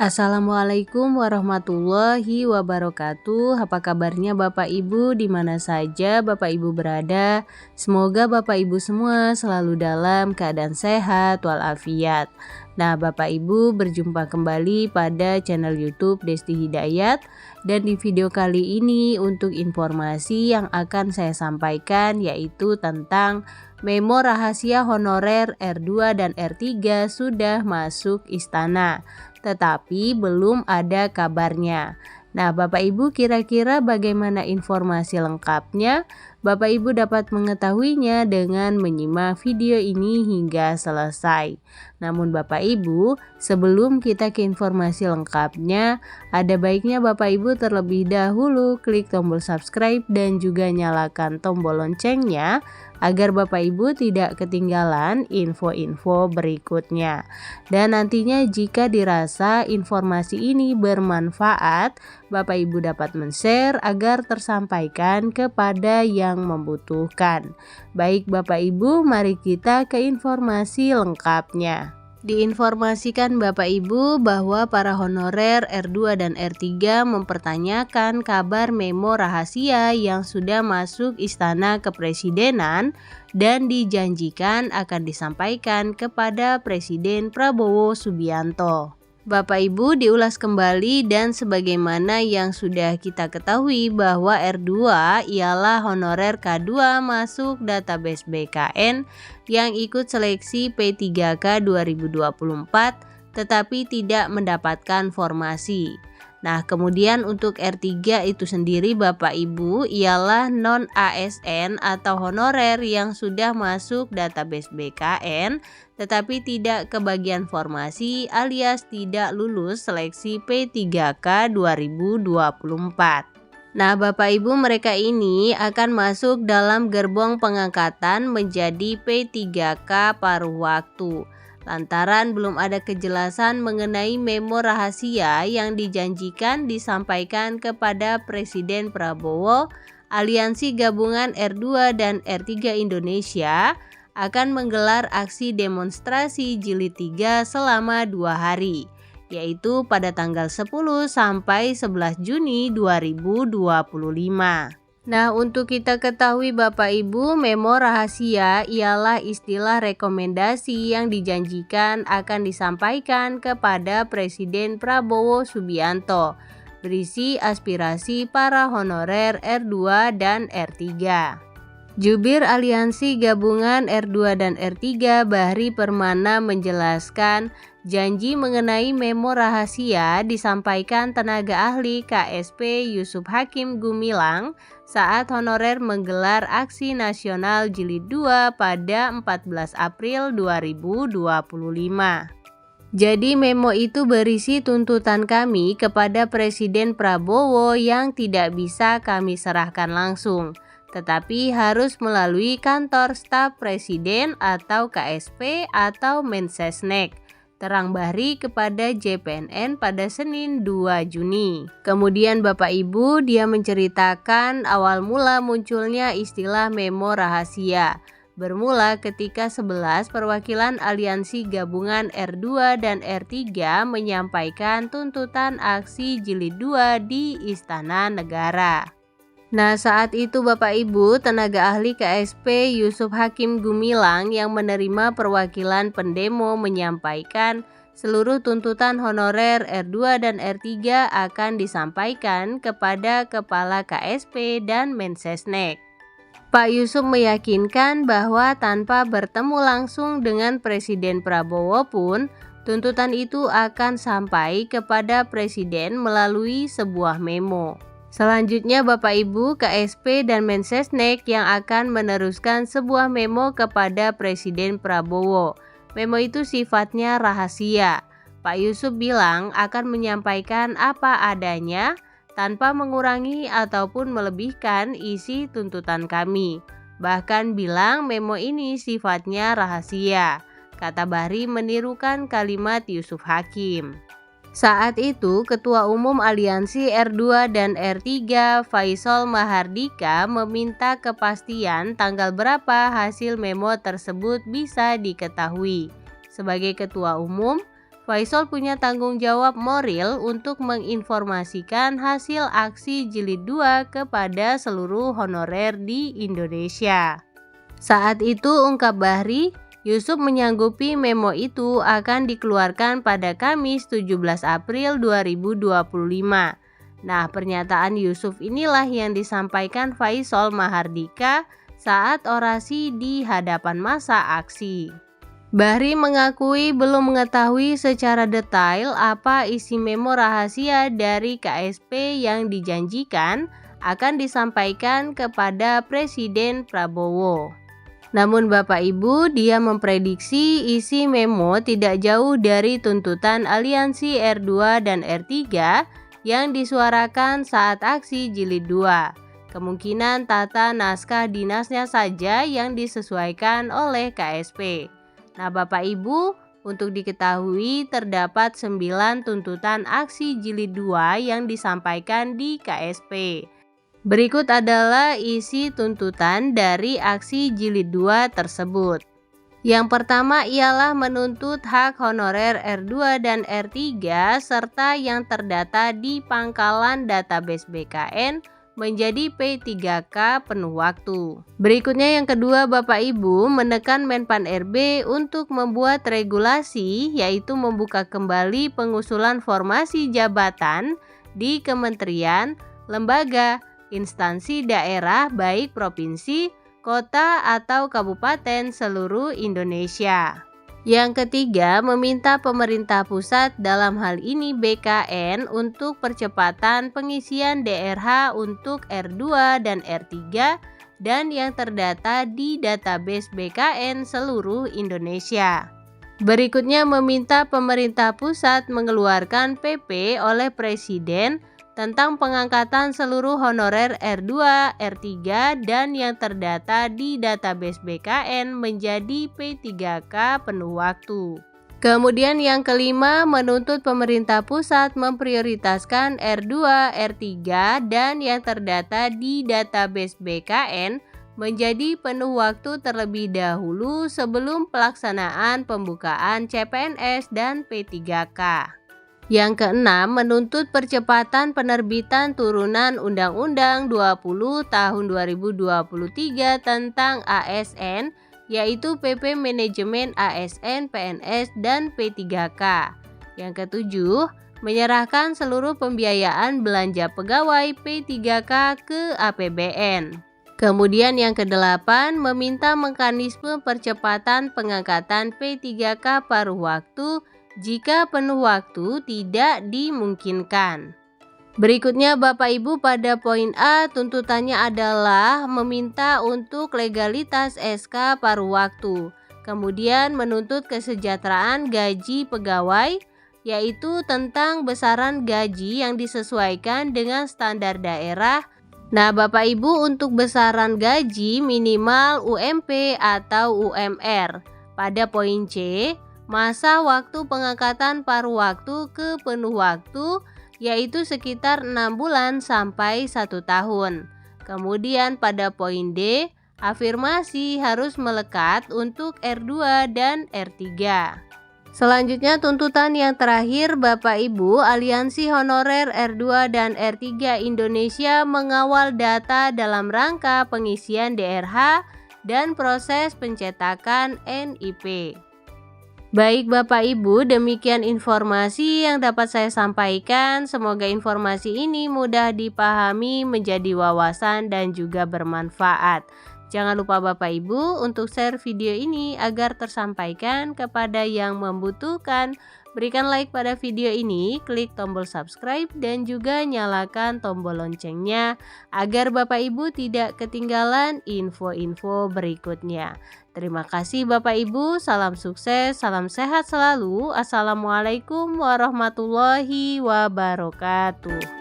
Assalamualaikum warahmatullahi wabarakatuh. Apa kabarnya Bapak Ibu di mana saja Bapak Ibu berada? Semoga Bapak Ibu semua selalu dalam keadaan sehat walafiat. Nah, Bapak Ibu berjumpa kembali pada channel YouTube Desti Hidayat, dan di video kali ini untuk informasi yang akan saya sampaikan yaitu tentang memo rahasia honorer R2 dan R3 sudah masuk istana, tetapi belum ada kabarnya. Nah, Bapak Ibu kira-kira bagaimana informasi lengkapnya? Bapak Ibu dapat mengetahuinya dengan menyimak video ini hingga selesai. Namun Bapak Ibu, sebelum kita ke informasi lengkapnya, ada baiknya Bapak Ibu terlebih dahulu klik tombol subscribe dan juga nyalakan tombol loncengnya agar Bapak Ibu tidak ketinggalan info-info berikutnya. Dan nantinya jika dirasa informasi ini bermanfaat, Bapak Ibu dapat men-share agar tersampaikan kepada yang membutuhkan. Baik Bapak Ibu, mari kita ke informasi lengkapnya. Diinformasikan Bapak Ibu bahwa para honorer R2 dan R3 mempertanyakan kabar memo rahasia yang sudah masuk istana kepresidenan dan dijanjikan akan disampaikan kepada Presiden Prabowo Subianto. Bapak Ibu diulas kembali, dan sebagaimana yang sudah kita ketahui bahwa R2 ialah honorer K2 masuk database BKN yang ikut seleksi P3K 2024 tetapi tidak mendapatkan formasi. Nah, kemudian untuk R3 itu sendiri Bapak Ibu ialah non ASN atau honorer yang sudah masuk database BKN tetapi tidak kebagian formasi alias tidak lulus seleksi P3K 2024. Nah, Bapak Ibu, mereka ini akan masuk dalam gerbong pengangkatan menjadi P3K paruh waktu. Lantaran belum ada kejelasan mengenai memo rahasia yang dijanjikan disampaikan kepada Presiden Prabowo, Aliansi Gabungan R2 dan R3 Indonesia akan menggelar aksi demonstrasi jilid 3 selama 2 hari, yaitu pada tanggal 10 sampai 11 Juni 2025. Nah, untuk kita ketahui Bapak Ibu, memo rahasia ialah istilah rekomendasi yang dijanjikan akan disampaikan kepada Presiden Prabowo Subianto, berisi aspirasi para honorer R2 dan R3. Jubir Aliansi Gabungan R2 dan R3 Bahri Permana menjelaskan, janji mengenai memo rahasia disampaikan tenaga ahli KSP Yusuf Hakim Gumilang saat honorer menggelar aksi nasional jilid 2 pada 14 April 2025. Jadi memo itu berisi tuntutan kami kepada Presiden Prabowo yang tidak bisa kami serahkan langsung, tetapi harus melalui kantor staf Presiden atau KSP atau Mensesnek, terang Bahri kepada JPNN pada Senin 2 Juni. Kemudian Bapak Ibu, dia menceritakan awal mula munculnya istilah memo rahasia. Bermula ketika 11 perwakilan Aliansi Gabungan R2 dan R3 menyampaikan tuntutan aksi jilid 2 di Istana Negara. Nah, saat itu Bapak Ibu, tenaga ahli KSP Yusuf Hakim Gumilang yang menerima perwakilan pendemo menyampaikan seluruh tuntutan honorer R2 dan R3 akan disampaikan kepada Kepala KSP dan Mensesnek. Pak Yusuf meyakinkan bahwa tanpa bertemu langsung dengan Presiden Prabowo pun, tuntutan itu akan sampai kepada Presiden melalui sebuah memo. Selanjutnya Bapak Ibu, KSP dan Mensesnek yang akan meneruskan sebuah memo kepada Presiden Prabowo. Memo itu sifatnya rahasia. Pak Yusuf bilang akan menyampaikan apa adanya tanpa mengurangi ataupun melebihkan isi tuntutan kami. Bahkan bilang memo ini sifatnya rahasia, kata Bahri menirukan kalimat Yusuf Hakim. Saat itu, Ketua Umum Aliansi R2 dan R3 Faisal Mahardika meminta kepastian tanggal berapa hasil memo tersebut bisa diketahui. Sebagai Ketua Umum, Faisal punya tanggung jawab moral untuk menginformasikan hasil aksi jilid 2 kepada seluruh honorer di Indonesia. Saat itu ungkap Bahri, Yusuf menyanggupi memo itu akan dikeluarkan pada Kamis 17 April 2025. Nah, pernyataan Yusuf inilah yang disampaikan Faisal Mahardika saat orasi di hadapan massa aksi. Bahri mengakui belum mengetahui secara detail apa isi memo rahasia dari KSP yang dijanjikan akan disampaikan kepada Presiden Prabowo. Namun Bapak Ibu, dia memprediksi isi memo tidak jauh dari tuntutan aliansi R2 dan R3 yang disuarakan saat aksi jilid 2. Kemungkinan tata naskah dinasnya saja yang disesuaikan oleh KSP. Nah Bapak Ibu, untuk diketahui terdapat 9 tuntutan aksi jilid 2 yang disampaikan di KSP. Berikut adalah isi tuntutan dari aksi jilid 2 tersebut. Yang pertama ialah menuntut hak honorer R2 dan R3 serta yang terdata di pangkalan database BKN menjadi P3K penuh waktu. Berikutnya yang kedua Bapak Ibu menekan Menpan RB untuk membuat regulasi yaitu membuka kembali pengusulan formasi jabatan di kementerian, lembaga, instansi daerah baik provinsi, kota atau kabupaten seluruh Indonesia. Yang ketiga, meminta pemerintah pusat dalam hal ini BKN untuk percepatan pengisian DRH untuk R2 dan R3 dan yang terdata di database BKN seluruh Indonesia. Berikutnya meminta pemerintah pusat mengeluarkan PP oleh Presiden tentang pengangkatan seluruh honorer R2, R3 dan yang terdata di database BKN menjadi P3K penuh waktu. Kemudian yang kelima menuntut pemerintah pusat memprioritaskan R2, R3 dan yang terdata di database BKN menjadi penuh waktu terlebih dahulu sebelum pelaksanaan pembukaan CPNS dan P3K. Yang keenam, menuntut percepatan penerbitan turunan Undang-Undang 20 tahun 2023 tentang ASN, yaitu PP Manajemen ASN, PNS, dan P3K. Yang ketujuh, menyerahkan seluruh pembiayaan belanja pegawai P3K ke APBN. Kemudian yang kedelapan, meminta mekanisme percepatan pengangkatan P3K paruh waktu jika penuh waktu tidak dimungkinkan. Berikutnya Bapak Ibu pada poin A tuntutannya adalah meminta untuk legalitas SK paruh waktu. Kemudian menuntut kesejahteraan gaji pegawai yaitu tentang besaran gaji yang disesuaikan dengan standar daerah. Nah Bapak Ibu, untuk besaran gaji minimal UMP atau UMR. Pada poin C, masa waktu pengangkatan paruh waktu ke penuh waktu yaitu sekitar 6 bulan sampai 1 tahun. Kemudian pada poin D, afirmasi harus melekat untuk R2 dan R3. Selanjutnya tuntutan yang terakhir Bapak Ibu, Aliansi Honorer R2 dan R3 Indonesia mengawal data dalam rangka pengisian DRH dan proses pencetakan NIP. Baik Bapak Ibu, demikian informasi yang dapat saya sampaikan. Semoga informasi ini mudah dipahami, menjadi wawasan dan juga bermanfaat. Jangan lupa Bapak Ibu untuk share video ini agar tersampaikan kepada yang membutuhkan. Berikan like pada video ini, klik tombol subscribe dan juga nyalakan tombol loncengnya agar Bapak Ibu tidak ketinggalan info-info berikutnya. Terima kasih Bapak Ibu, salam sukses, salam sehat selalu. Assalamualaikum warahmatullahi wabarakatuh.